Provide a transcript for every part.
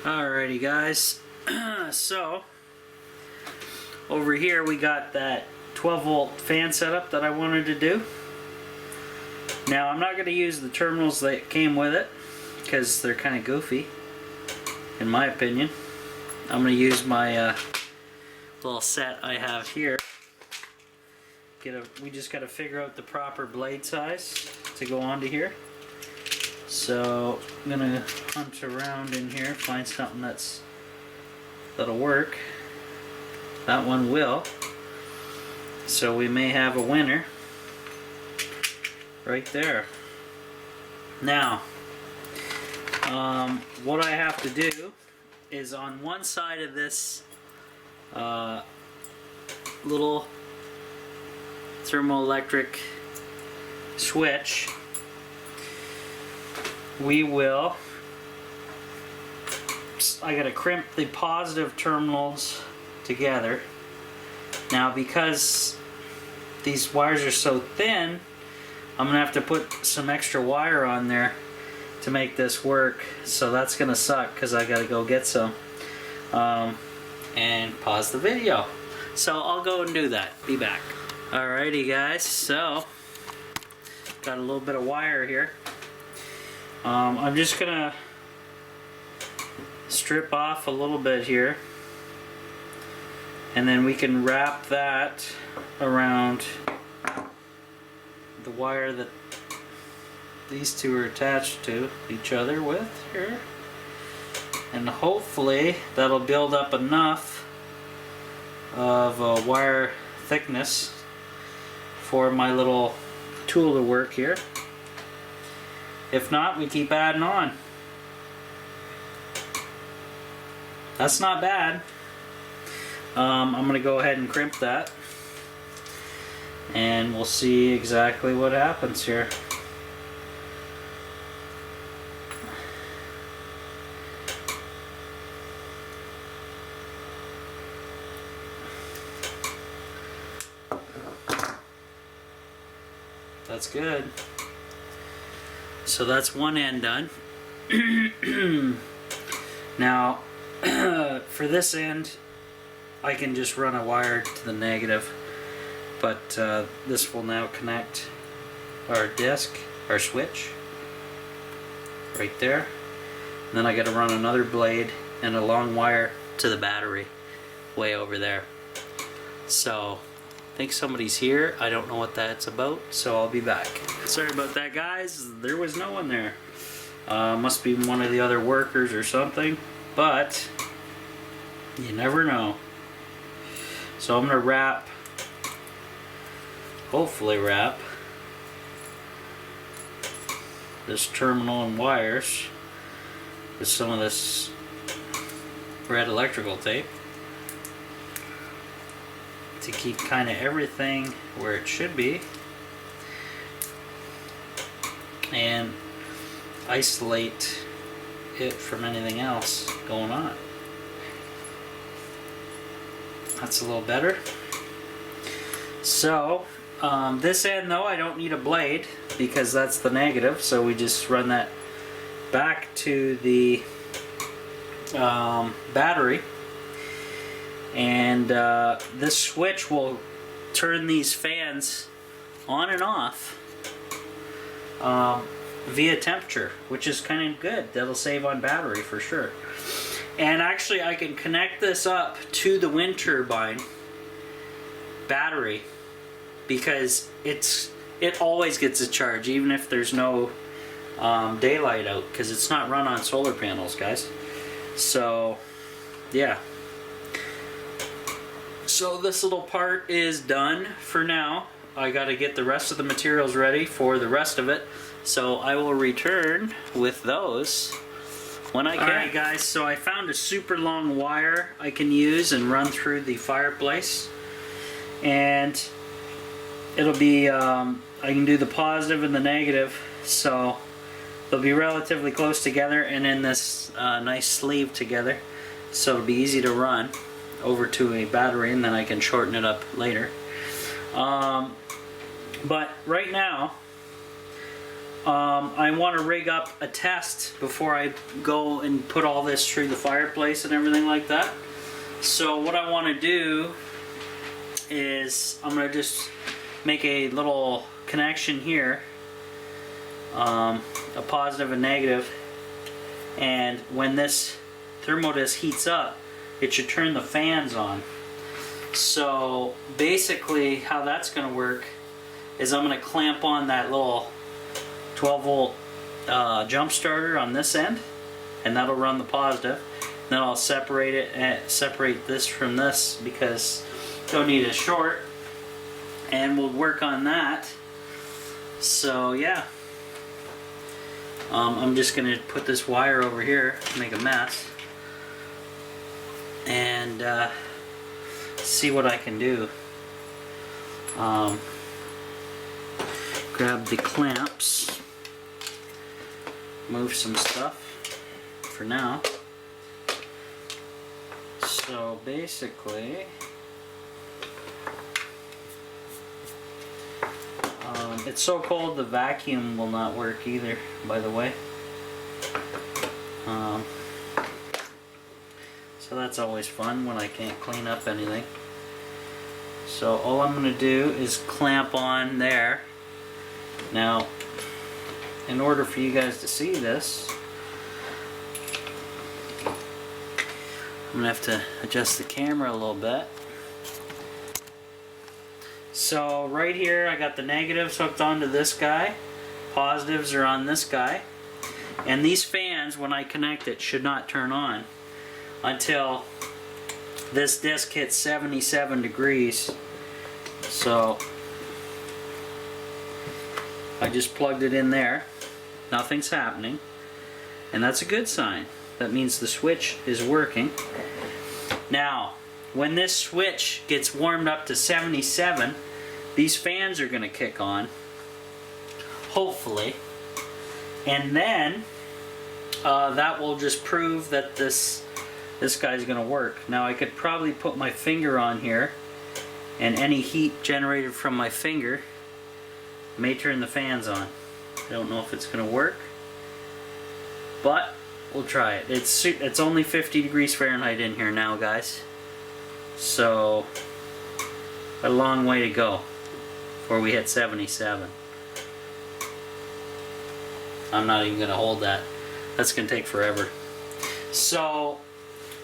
Alrighty guys, so over here we got that 12 volt fan setup that I wanted to do. Now I'm not going to use the terminals that came with it because they're kind of goofy in my opinion. I'm going to use my little set I have here. We just got to figure out the proper blade size to go onto here. So I'm gonna hunt around in here, find something that'll work. That one will. So we may have a winner right there. Now, what I have to do is on one side of this little thermoelectric switch, I gotta crimp the positive terminals together. Now because these wires are so thin, I'm gonna have to put some extra wire on there to make this work, so that's gonna suck because I gotta go get some and pause the video. So I'll go and do that. Be back. Alrighty guys, so got a little bit of wire here. I'm just gonna strip off a little bit here, and then we can wrap that around the wire that these two are attached to each other with here, and hopefully that'll build up enough of a wire thickness for my little tool to work here. If not, we keep adding on. That's not bad. I'm going to go ahead and crimp that, and we'll see exactly what happens here. That's good. So that's one end done. Now, for this end, I can just run a wire to the negative, but this will now connect our disc, our switch, right there. And then I got to run another blade and a long wire to the battery, way over there. So I think somebody's here. I don't know what that's about, so I'll be back. Sorry about that guys, there was no one there. Must be one of the other workers or something, but you never know. So I'm gonna wrap, hopefully wrap, this terminal and wires with some of this red electrical tape to keep kind of everything where it should be and isolate it from anything else going on. That's a little better. So this end though, I don't need a blade because that's the negative, so we just run that back to the battery, and this switch will turn these fans on and off via temperature, which is kind of good. That'll save on battery for sure. And actually I can connect this up to the wind turbine battery because it always gets a charge even if there's no daylight out, because it's not run on solar panels, guys. So yeah, so this little part is done for now. I got to get the rest of the materials ready for the rest of it, so I will return with those when I can. Alright guys, so I found a super long wire I can use and run through the fireplace, and it'll be I can do the positive and the negative, so they'll be relatively close together and in this nice sleeve together, so it'll be easy to run over to a battery, and then I can shorten it up later. But right now I want to rig up a test before I go and put all this through the fireplace and everything like that. So what I want to do is I'm going to just make a little connection here, a positive and negative, and when this thermodisc heats up, it should turn the fans on. So basically how that's going to work is I'm going to clamp on that little 12 volt jump starter on this end, and that'll run the positive. Then I'll separate it and separate this from this because don't need a short, and we'll work on that. So yeah, I'm just gonna put this wire over here, make a mess, and see what I can do. Grab the clamps, move some stuff for now. So basically, it's so cold the vacuum will not work either, by the way. So that's always fun when I can't clean up anything. So all I'm going to do is clamp on there. Now, in order for you guys to see this, I'm going to have to adjust the camera a little bit. So right here I got the negatives hooked onto this guy, positives are on this guy, and these fans, when I connect it, should not turn on until this disc hits 77 degrees. So I just plugged it in there, nothing's happening, and that's a good sign. That means the switch is working. Now, when this switch gets warmed up to 77, these fans are going to kick on, hopefully, and then that will just prove that this guy's going to work. Now, I could probably put my finger on here, and any heat generated from my finger may turn the fans on. I don't know if it's going to work, but we'll try it. It's only 50 degrees Fahrenheit in here now, guys. So a long way to go before we hit 77. I'm not even going to hold that. That's going to take forever. So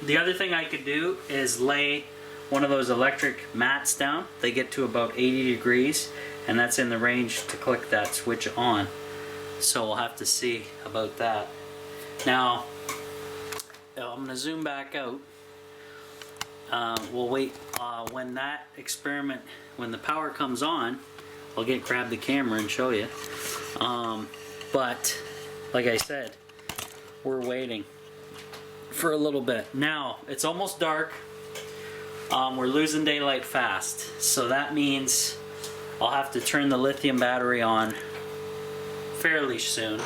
the other thing I could do is lay one of those electric mats down. They get to about 80 degrees, and that's in the range to click that switch on. So we'll have to see about that. Now, I'm going to zoom back out. We'll wait when that experiment, when the power comes on, I'll grab the camera and show you. But like I said, we're waiting for a little bit. Now, it's almost dark. We're losing daylight fast. So that means I'll have to turn the lithium battery on fairly soon.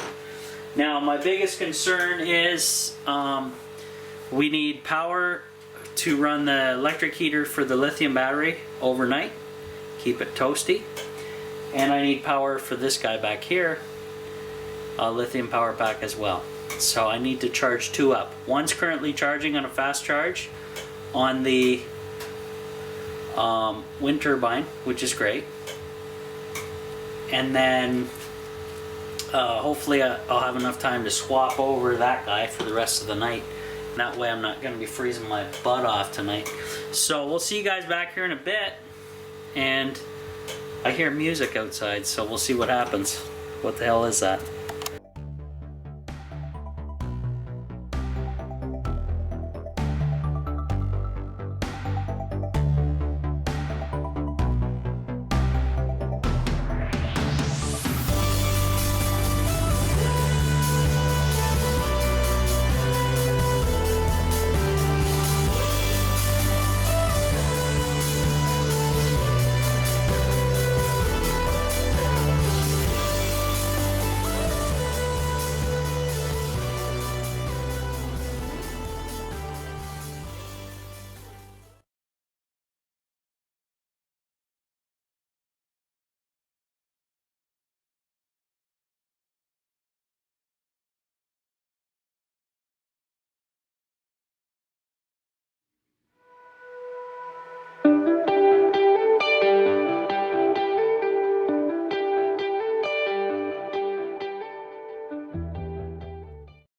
Now, my biggest concern is we need power to run the electric heater for the lithium battery overnight, keep it toasty, and I need power for this guy back here, a lithium power pack as well. So I need to charge two up. One's currently charging on a fast charge on the wind turbine, which is great, and then hopefully I'll have enough time to swap over that guy for the rest of the night. And that way I'm not going to be freezing my butt off tonight. So we'll see you guys back here in a bit. And I hear music outside, so we'll see what happens. What the hell is that?